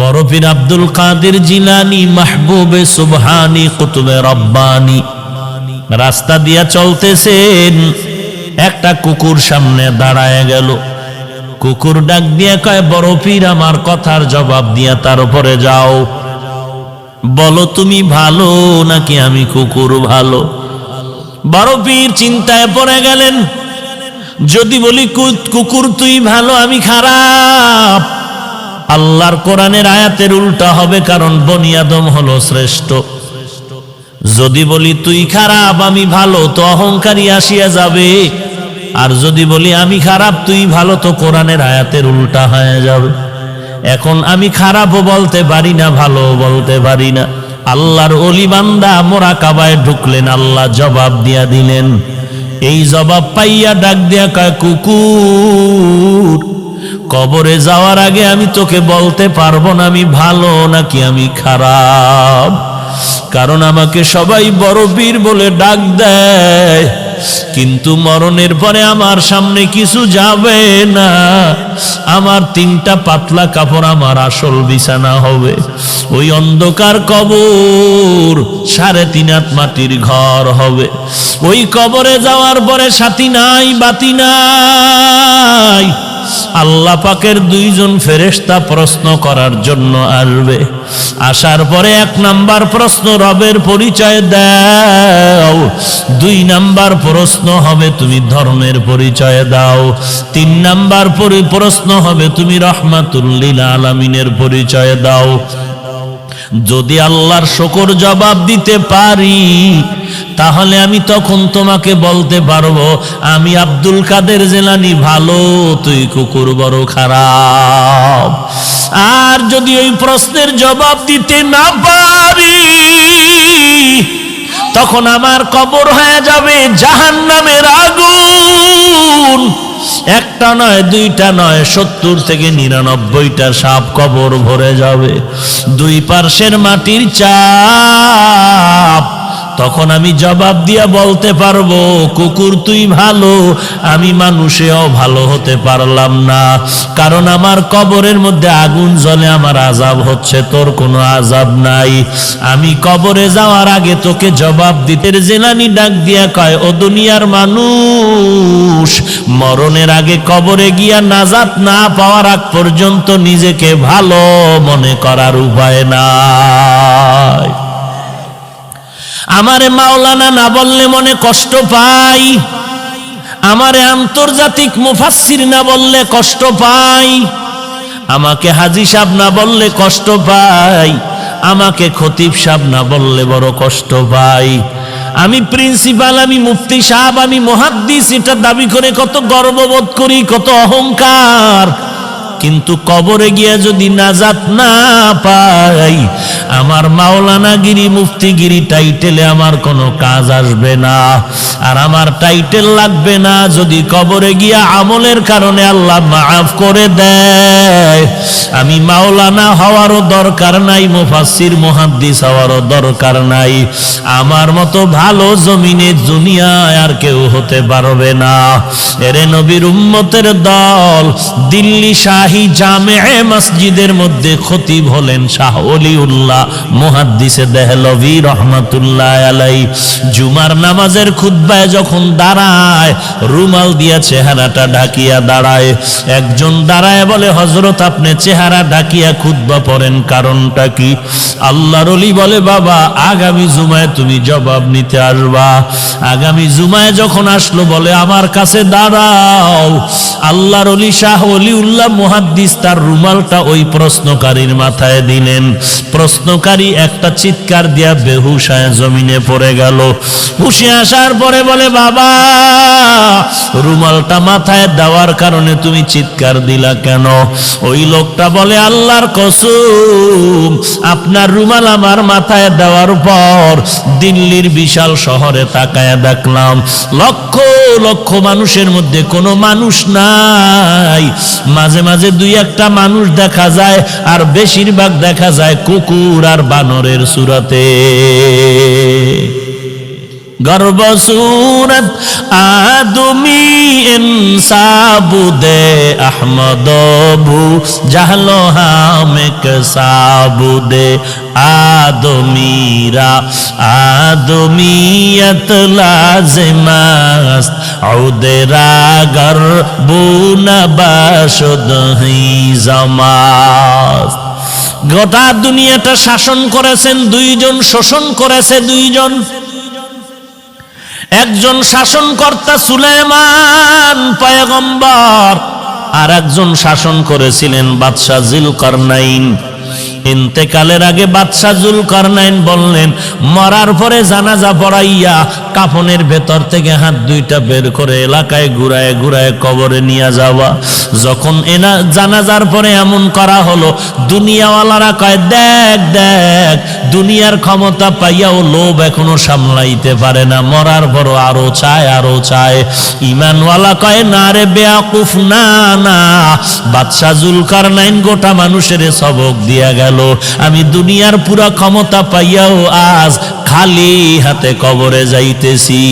বড় পীর আব্দুল কাদের জিলানী মাহবুবে সুবহানী কুতুবে রব্বানী রাস্তা দিয়া চলতেছেন, একটা কুকুর সামনে দাঁড়ায় গেল। কুকুর ডাক দিয়ে কয়, বড় পীর আমার কথার জবাব দিয়া তার উপরে যাও, বলো তুমি ভালো নাকি আমি কুকুর ভালো? বড় পীর চিন্তায় পড়ে গেলেন, যদি বলি কুকুর তুই ভালো আমি খারাপ, আল্লাহর কোরআনের আয়াতের উল্টা হবে, কারণ বনি আদম হলো শ্রেষ্ঠ। যদি বলি তুই খারাপ আমি ভালো, তো অহংকারী আসিয়া যাবে। আর যদি বলি আমি খারাপ তুই ভালো, তো কোরআনের আয়াতের উল্টা হয়ে যাবে। এখন আমি খারাপও বলতে পারি না, ভালো বলতে পারি না। আল্লাহর ওলি বান্দা মোরাকাবায় ঢুকলেন, আল্লাহ জবাব দিয়া দিলেন। এই জবাব পাইয়া ডাক দিয়া কয়, কুকুর কবরে যাওয়ার আগে আমি তোকে বলতে পারবো না আমি ভালো নাকি আমি খারাপ, কারণ আমাকে সবাই বড় পীর বলে ডাক দেয়, কিন্তু মরণের পরে আমার সামনে কিছু যাবে না। আমার 3টা পাতলা কাপড় আমার আসল বিছানা হবে। ওই অন্ধকার কবর 3.5 হাত মাটির ঘর হবে। ওই কবরে যাওয়ার পরে সাথী নাই, বাতি নাই। আল্লাহ পাকের 2 জন ফেরেশতা প্রশ্ন করার জন্য আসবে। আসার পরে 1 নাম্বার প্রশ্ন, রবের পরিচয় দাও। 2 নাম্বার প্রশ্ন হবে, তুমি ধর্মের পরিচয় দাও। 3 নাম্বার প্রশ্ন হবে, তুমি রহমাতুল লিল আলামিনের পরিচয় দাও। যদি আল্লাহর শুকর জবাব দিতে পারি, তাহলে আমি তখন তোমাকে বলতে পারবো আমি আব্দুল কাদের জিলানী ভালো, তুই কুকুর বড় খারাপ। আর যদি ওই প্রশ্নের জবাব দিতে না পারি, তখন আমার কবর হয়ে যাবে জাহান্নামের আগুন। 1টা নয়, 2টা নয়, 70 থেকে 99টা সাপ কবর ভরে যাবে। 2 পার্শ্বের মাটির চাপ। তখন আমি জবাব দিয়া বলতে পারবো, কুকুর তুই ভালো, আমি মানুষেও ভালো হতে পারলাম না, কারণ আমার কবরের মধ্যে আগুন জ্বলে, আমার আযাব হচ্ছে, তোর কোনো আযাব নাই। আমি কবরে যাওয়ার আগে তোকে জবাব দিতে। জিলানী ডাক দিয়া কয়, ও দুনিয়ার মানুষ, মরণের আগে কবরে গিয়া নাজাত না পাওয়ার আগ পর্যন্ত নিজেকে ভালো মনে করার উপায় নাই। আমারে মাওলানা না বললে মনে কষ্ট পাই, আমারে আন্তর্জাতিক মুফাসসির না বললে কষ্ট পাই, আমাকে হাজী সাহেব না বললে কষ্ট পাই, আমাকে খতিব সাহেব না বললে বড় কষ্ট পাই। আমি প্রিন্সিপাল, আমি মুফতি সাহেব, আমি মুহাদ্দিস, এটা দাবি করে কত গর্ববোধ করি, কত অহংকার। কিন্তু কবরে গিয়া যদি নাজাত না পাই, আমার মাওলানাগিরি মুফতিগিরি টাইটেলে আমার কোনো কাজ আসবে না। আর আমার টাইটেল লাগবে না যদি কবরে গিয়া আমলের কারণে আল্লাহ মাফ করে দেয়। আমি মাওলানা হওয়ারও দরকার নাই, মুফাসসির মুহাদ্দিস হওয়ারও দরকার নাই। আমার মতো ভালো জমিনে দুনিয়ায় আর কেউ হতে পারবে না। এরে নবীর উম্মতের দল, দিল্লি শাহী জামে মসজিদের মধ্যে খতিব হলেন শাহ ওলিউল্লাহ মুহাদ্দিসে দেহলভী রহমাতুল্লাহ আলাইহি। জুমার নামাজের খুতবায় যখন দাঁড়ায়, রুমাল দিয়া চেহারাটা ঢাকিয়া দাঁড়ায়। একজন দাঁড়ায় বলে, হযরত আপনি চেহারা ঢাকিয়া খুতবা পড়েন, কারণটা কি? আল্লাহর ওলি বলে, বাবা আগামী জুমায় তুমি জবাব নিতে আসবা। আগামী জুমায় যখন আসলো, বলে আমার কাছে দাঁড়াও। আল্লাহর ওলি শাহ ওলিউল্লাহ মুহাদ্দিস তার রুমালটা ওই প্রশ্নকারীর মাথায় দিলেন। প্রশ্নকারী একটা চিৎকার দিয়া বেহুশ হয়ে জমিনে পড়ে গেল। হুশে আসার পরে বলে, বাবা রুমালটা মাথায় দেওয়ার কারণে তুমি চিৎকার দিলা কেন? ওই লোকটা বলে, আল্লাহর কসম, আপনার রুমাল আমার মাথায় দেওয়ার পর দিল্লির বিশাল শহরে তাকায়া দেখলাম লক্ষ লক্ষ মানুষের মধ্যে কোনো মানুষ নাই। মাঝে মাঝে 2-1টা মানুষ দেখা যায়, আর বেশিরভাগ দেখা যায় কুকুর আর বানরের সুরাতে। गर्भ सूरत आदमी इंसाबुदे अहमदोबू जहलो हामिक साबुदे आदमीरा आदमीयत लाजिमस्त औदेरा गर्बून बाशुद ही जमास्त। গোটা দুনিয়াটা শাসন করেছেন দুইজন, শোষণ করেছে দুইজন। একজন শাসনকর্তা সুলাইমান পয়গম্বর, আর একজন শাসন করেছিলেন বাদশাহ যুলকারনাইন। ইন্তেকালের আগে বাদশাহ যুলকারনাইন বললেন, মরার পরে জানাজা পড়াইয়া কাফনের ভেতর থেকে হাত দুইটা বের করে এলাকায় ঘুরায় ঘুরায় কবরে নিয়ে যাওয়া। যখন এনা জানাজার পরে এমন করা হলো, দুনিয়াওয়ালারা কয়, দেখ দেখ, দুনিয়ার ক্ষমতা পাইয়াও লোভ এখনো সামলাইতে পারে না, মরার পরও আরো চায় আরো চায়। ইমানওয়ালা কয়, না রে বেয়াকুফ, না না, বাদশাহ যুলকারনাইন গোটা মানুষের সবক দিয়া গেল। আমি দুনিয়ার পুরা ক্ষমতা পাইয়াও আজ খালি হাতে কবরে যাইতেছি।